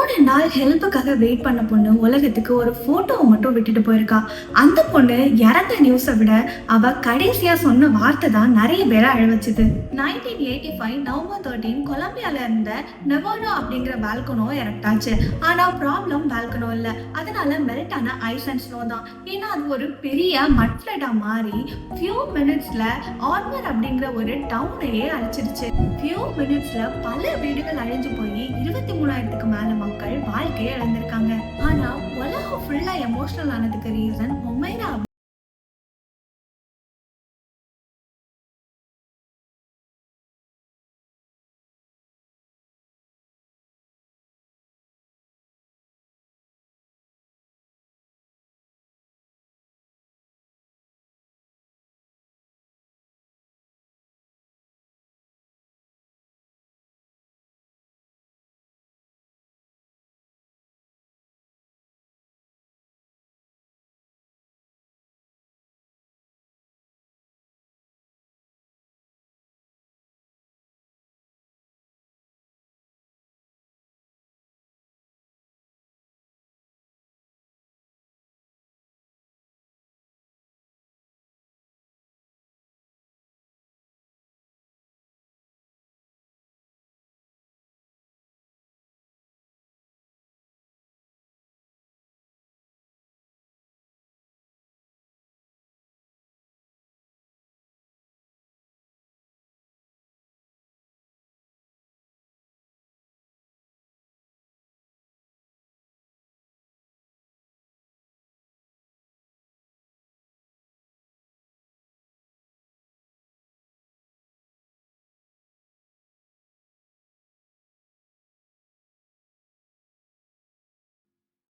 3 நாள் ஹெல்ப்புக்காக வெயிட் பண்ண பொண்ணு உலகத்துக்கு ஒரு போட்டோவை மட்டும் விட்டுட்டு போயிருக்கா. அந்த பொண்ணு இறந்த நியூஸை விட அவ கடைசியா சொன்ன வார்த்தை தான் நிறைய பேரை அழவச்சுது. 1985 நவம்பர் 13 கொலம்பியால இருந்த நெவாடா அப்படிங்கிற வால்கனோ இறக்டாச்சு. ஆனா ப்ராப்ளம் வால்கனோ இல்ல, அதனால மெல்ட் ஆன ஐஸ் அண்ட் ஸ்னோ தான். ஏன்னா அது ஒரு பெரிய மட் ஃப்ளட்டா மாறி ஃபியூ மினிட்ஸ்ல ஆர்மர் அப்படிங்கிற ஒரு டவுனையே அழிச்சிருச்சு. ஃபியூ மினிட்ஸ்ல பல வீடுகள் அழிஞ்சு போய் 23,000க்கு மேல மக்கள் வாழ்க்கையை இழந்திருக்காங்க. ஆனா உலகம் ஃபுல்லா எமோஷனல் ஆனதுக்கு ரீசன் ஒமைரா